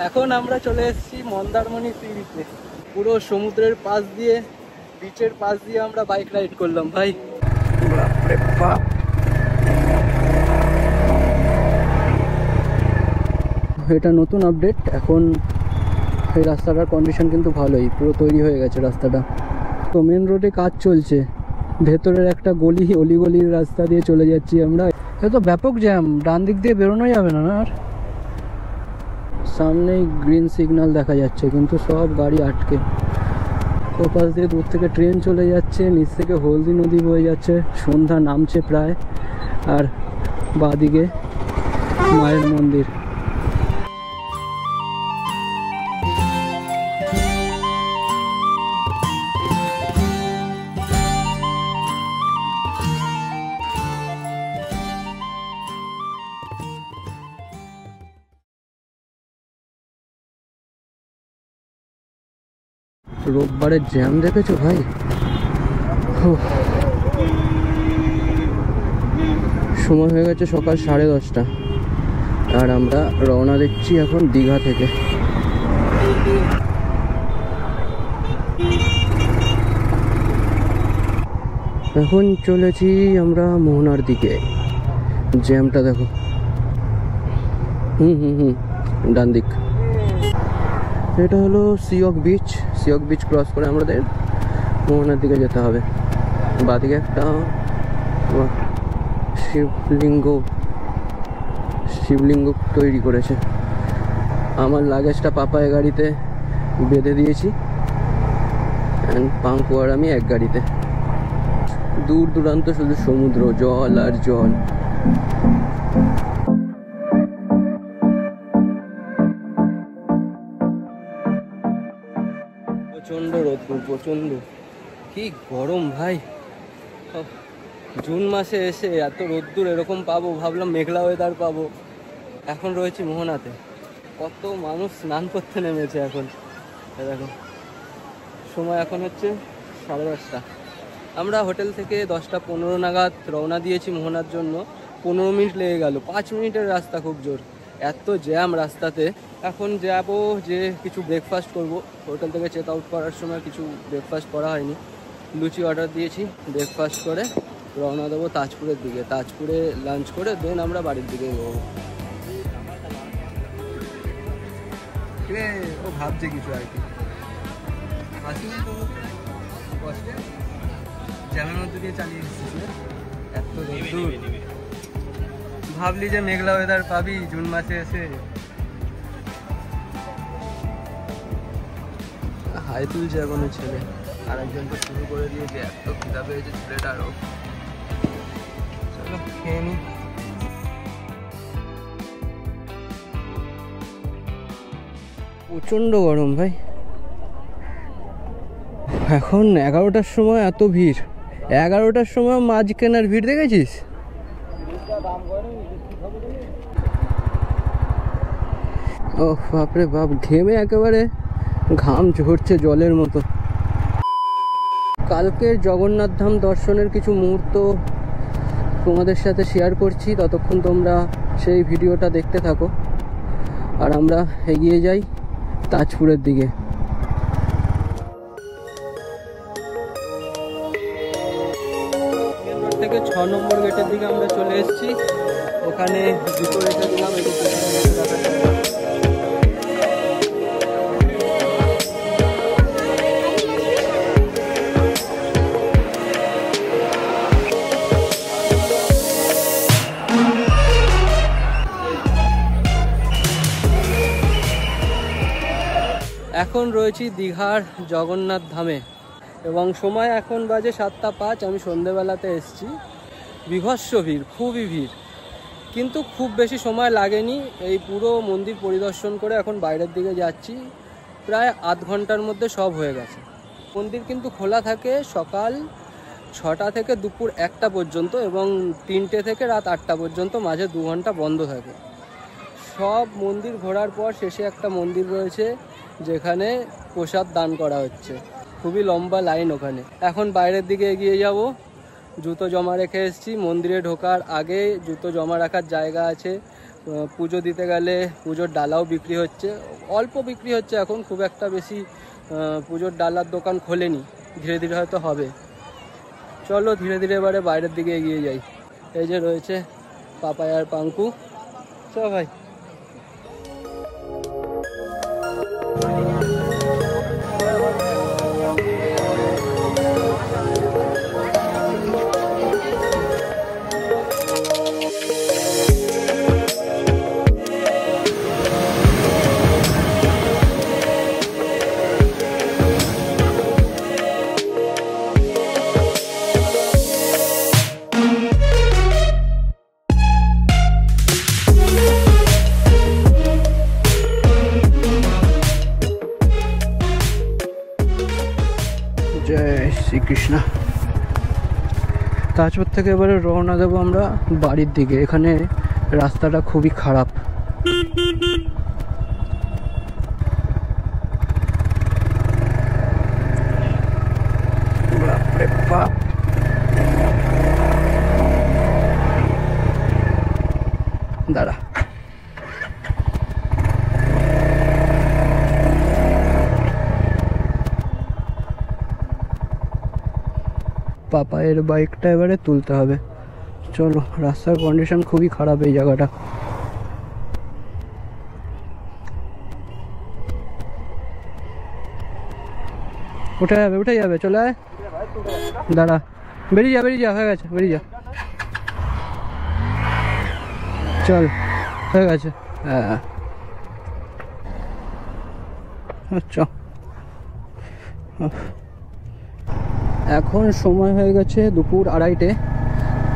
এখন আমরা চলে এসেছি মন্দারমণি সি বিচে। পুরো সমুদ্রের পাশ দিয়ে, বিচের পাশ দিয়ে আমরা বাইক রাইড করলাম ভাই। বাপরে বাপ। এটা নতুন আপডেট। এখন এই রাস্তাটার কন্ডিশন কিন্তু ভালোই, পুরো তৈরি হয়ে গেছে রাস্তাটা। তো মেন রোডে কাজ চলছে, ভেতরের একটা অলিগলির রাস্তা দিয়ে চলে যাচ্ছি আমরা। এ তো ব্যাপক জ্যাম, ডান দিক দিয়ে বেরোনো যাবে না। আর সামনেই গ্রিন সিগন্যাল দেখা যাচ্ছে, কিন্তু সব গাড়ি আটকে। ওপাশ দিয়ে দূর থেকে ট্রেন চলে যাচ্ছে, নিচ থেকে হলদি নদী বয়ে যাচ্ছে, সন্ধ্যা নামছে প্রায়। আর বাঁদিকে মায়ের মন্দির। রোববারের জ্যাম দেখেছো ভাই? সময় হয়ে গেছে সকাল 10:30, আর আমরা রওনা দিচ্ছি এখন দীঘা থেকে। এখন চলেছি আমরা মোহনার দিকে। জ্যামটা দেখো। ডান দিক। এটা হলো সিওক বিচ ক্রস করে আমাদের মোহনার দিকে যেতে হবে। বাদিকে একটা শিবলিঙ্গ তৈরি করেছে। আমার লাগেজটা পাপায় গাড়িতে বেঁধে দিয়েছি, পাঙ্কু আর আমি এক গাড়িতে। দূর দূরান্ত শুধু সমুদ্র, জল আর জল। প্রচন্ড রোদ্দুর, প্রচন্ড। কি গরম ভাই! জুন মাসে এসে এত রোদ্দুর এরকম পাবো ভাবলাম, মেঘলা ওয়েদার পাবো। এখন রয়েছি মোহনাতে। কত মানুষ স্নান করতে নেমেছে এখন। দেখো সময় এখন হচ্ছে 10:30। আমরা হোটেল থেকে 10:15 নাগাদ রওনা দিয়েছি মোহনার জন্য। 15 মিনিট লেগে গেল। 5 মিনিটের রাস্তা, খুব জোর। এত জ্যাম রাস্তাতে। এখন যাব যে কিছু ব্রেকফাস্ট করব। হোটেল থেকে চেক আউট করার সময় কিছু ব্রেকফাস্ট করা হয়নি, লুচি অর্ডার দিয়েছি। ব্রেকফাস্ট করে রওনা দেবো তাজপুরের দিকে। তাজপুরে লাঞ্চ করে দেন আমরা বাড়ির দিকে যাবো। ও ভাবছে কিছু আর কি। আসলে তো কষ্টে জ্যামের মধ্যে দিয়ে চালিয়ে এসেছিস, এত রোদ্দুর। ভাবলি যে মেঘলা ওয়েদার পাবি জুন মাসে এসে। হাই তুলছে এখনো ছেলে, আর একজন তো শুরু করে দিয়েছে। এত খিদা পেয়েছে ছেলেটারও। চলো খেয়ে নি। প্রচন্ড গরম ভাই। এখন 11টার সময় এত ভিড়। 11টার সময় মাছ কেনার ভিড় দেখেছিস? ও বাপরে বাপ, ঘেমে একেবারে ঘাম ঝরছে জলের মতো। কালকের জগন্নাথ ধাম দর্শনের কিছু মুহূর্ত তোমাদের সাথে শেয়ার করছি, ততক্ষণ তোমরা সেই ভিডিওটা দেখতে থাকো। আর আমরা এগিয়ে যাই তাজপুরের দিকে। থেকে 6 নম্বর গেটের দিকে আমরা চলে এসেছি। ওখানে জুতো রেখে দিলাম। এখন রয়েছি দীঘার জগন্নাথ ধামে এবং সময় এখন বাজে 7:05। আমি সন্ধেবেলাতে এসেছি। বিভৎস ভিড়, খুবই ভিড়, কিন্তু খুব বেশি সময় লাগেনি। এই পুরো মন্দির পরিদর্শন করে এখন বাইরের দিকে যাচ্ছি। প্রায় আধ ঘন্টার মধ্যে সব হয়ে গেছে। মন্দির কিন্তু খোলা থাকে সকাল 6টা থেকে দুপুর 1টা পর্যন্ত এবং 3টে থেকে রাত 8টা পর্যন্ত, মাঝে 2 ঘন্টা বন্ধ থাকে। সব মন্দির ঘোরার পর শেষে একটা মন্দির রয়েছে যেখানে প্রসাদ দান করা হচ্ছে। খুবই লম্বা লাইন ওখানে। এখন বাইরের দিকে এগিয়ে যাব। জুতো জমা রেখে এসেছি। মন্দিরে ঢোকার আগে জুতো জমা রাখার জায়গা আছে, পুজো দিতে গেলে পুজোর ডালাও বিক্রি হচ্ছে, অল্প বিক্রি হচ্ছে এখন, খুব একটা বেশি পুজোর ডালার দোকান খোলেনি, ধীরে ধীরে হয়তো হবে। চলো ধীরে ধীরে এবারে বাইরের দিকে এগিয়ে যাই। এই যে রয়েছে পাপাই আর পাঙ্কু, চ ভাই। জয় শ্রীকৃষ্ণ। তাজপুর থেকে এবারে রওনা দেবো আমরা বাড়ির দিকে। এখানে রাস্তাটা খুবই খারাপ। দাঁড়া, পাপায়ের বাইকটা এবারে তুলতে হবে। চলো, রাস্তার কন্ডিশন খুবই খারাপ এই জায়গাটা। উঠে যাবে চলে আয়। দাঁড়া, বেরিয়ে যা হয়ে গেছে, বেরিয়ে যা। চল, হয়ে গেছে। হ্যাঁ আচ্ছা, এখন সময় হয়ে গেছে দুপুর 2:30।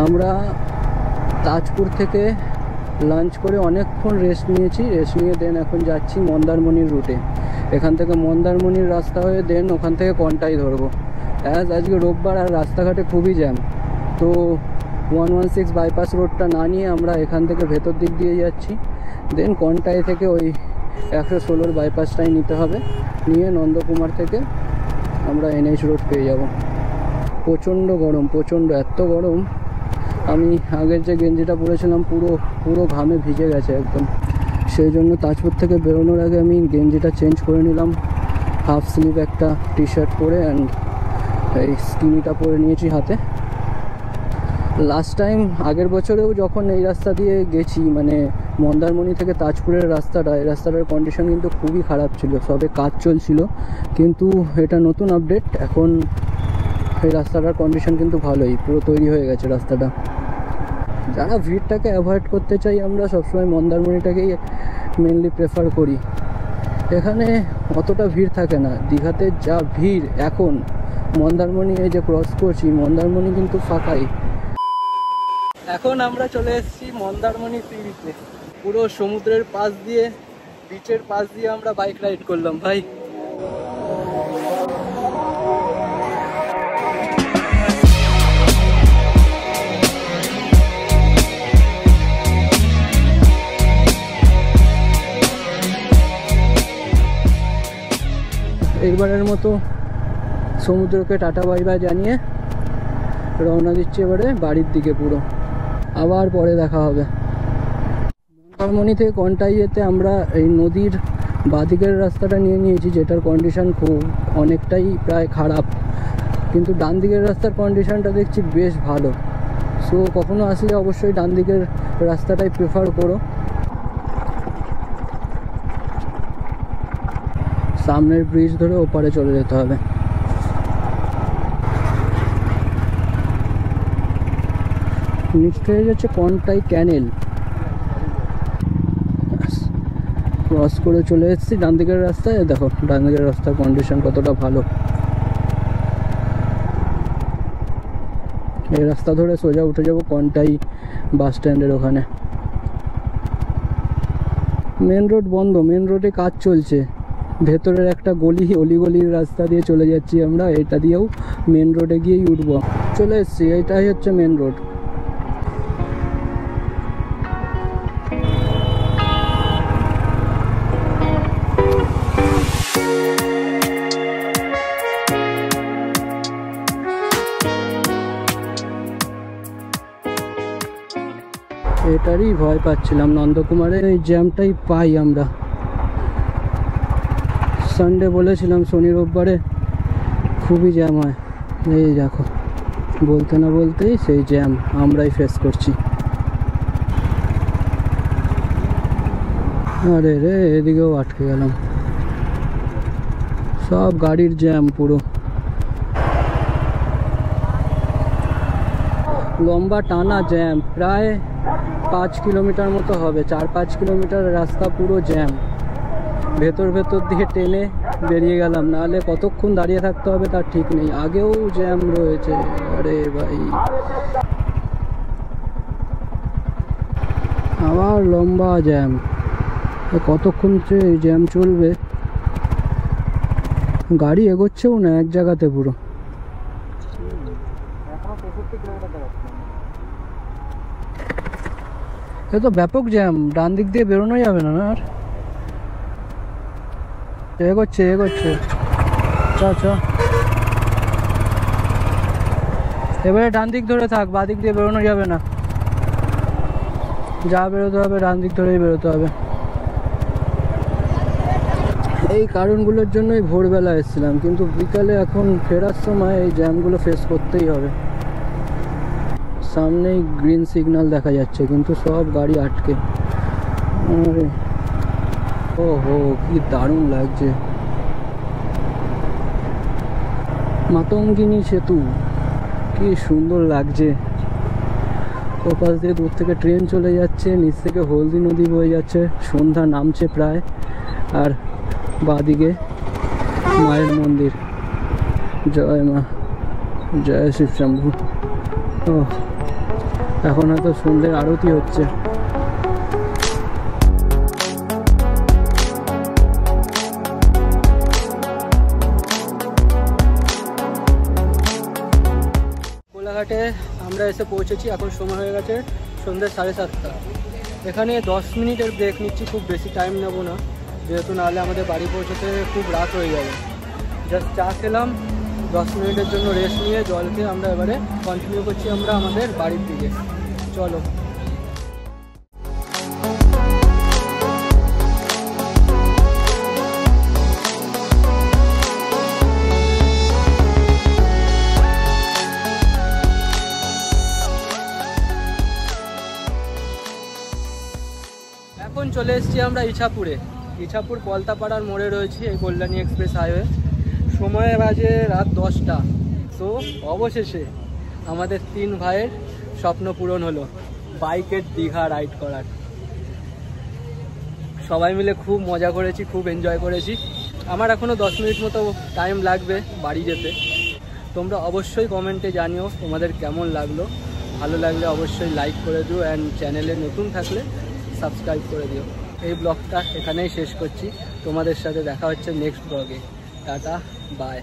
আমরা তাজপুর থেকে লাঞ্চ করে অনেকক্ষণ রেস্ট নিয়েছি, রেস্ট নিয়ে দেন এখন যাচ্ছি মন্দারমণির রুটে। এখান থেকে মন্দারমণির রাস্তা হয়ে দেন ওখান থেকে কন্টাই ধরবো। আজকে রোববার আর রাস্তাঘাটে খুবই জ্যাম, তো 116 বাইপাস রোডটা না নিয়ে আমরা এখান থেকে ভেতর দিক দিয়ে যাচ্ছি। দেন কন্টাই থেকে ওই 116 বাইপাসটাই নিতে হবে, নিয়ে নন্দকুমার থেকে আমরা NH রোড পেয়ে যাব। প্রচণ্ড গরম, প্রচণ্ড, এত গরম আমি আগের যে গেঞ্জিটা পরেছিলাম পুরো ঘামে ভিজে গেছে একদম। সেই জন্য তাজপুর থেকে বেরোনোর আগে আমি গেঞ্জিটা চেঞ্জ করে নিলাম, হাফ স্লিভ একটা টি-শার্ট পরে অ্যান্ড এই স্কিনিটা পরে নিয়েছি হাতে। লাস্ট টাইম আগের বছরেও যখন এই রাস্তা দিয়ে গেছি, মানে মন্দারমণি থেকে তাজপুরের রাস্তাটা, এই রাস্তাটার কন্ডিশন কিন্তু খুবই খারাপ ছিল, সবে কাজ চলছিল। কিন্তু এটা নতুন আপডেট, এখন এই রাস্তাটার কন্ডিশন কিন্তু ভালোই, পুরো তৈরি হয়ে গেছে রাস্তাটা। যারা ভিড়টাকে অ্যাভয়েড করতে চাই আমরা সবসময় মন্দারমণিটাকেই মেনলি প্রেফার করি। এখানে অতটা ভিড় থাকে না। দীঘাতে যা ভিড় এখন, মন্দারমণি এই যে ক্রস করছি, মন্দারমণি কিন্তু ফাঁকাই। এখন আমরা চলে এসেছি মন্দারমণি সি বিচে। পুরো সমুদ্রের পাশ দিয়ে, বিচের পাশ দিয়ে আমরা বাইক রাইড করলাম ভাই। এইবারের মতো সমুদ্রকে টাটা বাই বাই জানিয়ে রওনা দিচ্ছি এবারে বাড়ির দিকে। পুরো আবার পরে দেখা হবে। মন্দারমণি থেকে কন্টাই যেতে আমরা এই নদীর বাঁদিকের রাস্তাটা নিয়ে নিয়েছি, যেটার কন্ডিশন অনেকটাই প্রায় খারাপ, কিন্তু ডান দিকের রাস্তার কন্ডিশনটা দেখছি বেশ ভালো। সো কখনো আসলে অবশ্যই ডান দিকের রাস্তাটাই প্রেফার করো। সামনের ব্রিজ ধরে ওপারে চলে যেতে হবে। নিচটা হয়ে যাচ্ছে কন্টাই ক্যানেল। ক্রস করে চলে এসেছি ডান দিকের রাস্তায়। দেখো ডান দিকের রাস্তার কন্ডিশন কতটা ভালো। এই রাস্তা ধরে সোজা উঠে যাব কন্টাই বাস স্ট্যান্ডের ওখানে। মেন রোড বন্ধ, মেন রোডে কাজ চলছে। ভেতরের একটা অলিগলির রাস্তা দিয়ে চলে যাচ্ছি আমরা, এটা দিয়েও মেন রোডে গিয়েই উঠবো। চলে এসেছি, এইটাই হচ্ছে মেন রোড। এটারই ভয় পাচ্ছিলাম, নন্দকুমারের এই জ্যামটাই পাই আমরা। সানডে বলেছিলাম, শনি রোববারে খুবই জ্যাম হয়। এই দেখো, বলতে না বলতেই সেই জ্যাম আমরাই ফেস করছি। আরে রে, এদিকেও আটকে গেলাম, সব গাড়ির জ্যাম পুরো। লম্বা টানা জ্যাম, প্রায় 5 কিলোমিটার মতো হবে, 4-5 কিলোমিটার রাস্তা পুরো জ্যাম। ভেতর দিয়ে টেনে বেরিয়ে গেলাম, নাহলে কতক্ষণ দাঁড়িয়ে থাকতে হবে তার ঠিক নেই। আগেও জ্যাম রয়েছে। আরে ভাই, আবার লম্বা জ্যাম, কতক্ষণ জ্যাম চলবে? গাড়ি এগোচ্ছেও না এক জায়গাতে পুরো। এ তো ব্যাপক জ্যাম, ডান দিক দিয়ে বেরোনো যাবে না। আর এগোচ্ছে চ এবারে ডান দিক ধরে থাক, বাঁ দিক দিয়ে বেরোনো যাবে না। যা বেরোতে হবে ডান দিক ধরেই বেরোতে হবে। এই কারণগুলোর জন্যই ভোরবেলা এসেছিলাম, কিন্তু বিকালে এখন ফেরার সময় এই জ্যামগুলো ফেস করতেই হবে। সামনেই গ্রিন সিগন্যাল দেখা যাচ্ছে, কিন্তু সব গাড়ি আটকে। আরে ওহো, কি দারুণ লাগছে। মাতঙ্গিনী সেতু, কি সুন্দর লাগছে। ওপাশ দিয়ে দূর থেকে ট্রেন চলে যাচ্ছে, নিচ থেকে হলদি নদী বয়ে যাচ্ছে, সন্ধ্যা নামছে প্রায়। আর বাঁদিকে মায়ের মন্দির, জয় মা, জয় শিব শম্ভু। ও, এখন হয়তো সন্ধ্যের আরতি হচ্ছে। কোলাঘাটে আমরা এসে পৌঁছেছি, এখন সময় হয়ে গেছে সন্ধ্যে 7:30। এখানে 10 মিনিটের ব্রেক নিচ্ছি, খুব বেশি টাইম নেবো না, যেহেতু নাহলে আমাদের বাড়ি পৌঁছতে খুব রাত হয়ে যাবে। জাস্ট চা খেলাম, 10 মিনিটের জন্য রেস্ট নিয়ে জল খেয়ে আমরা এবারে কন্টিনিউ করছি আমরা আমাদের বাড়ির দিকে। চলো। এখন চলে এসেছি আমরা ইছাপুরে। ইছাপুর পলতাপাড়ার মোড়ে রয়েছে এই কল্যাণী এক্সপ্রেস হাইওয়ে। সময় বাজে রাত 10টা। তো অবশেষে আমাদের 3 ভাইয়ের স্বপ্ন পূরণ হলো, বাইকের দীঘা রাইড করার। সবাই মিলে খুব মজা করেছি, খুব এনজয় করেছি। আমার এখনও 10 মিনিট মতো টাইম লাগবে বাড়ি যেতে। তোমরা অবশ্যই কমেন্টে জানিও তোমাদের কেমন লাগলো। ভালো লাগলে অবশ্যই লাইক করে দিও, অ্যান্ড চ্যানেলে নতুন থাকলে সাবস্ক্রাইব করে দিও। এই ব্লগটা এখানেই শেষ করছি, তোমাদের সাথে দেখা হচ্ছে নেক্সট ব্লগে। Tata, by.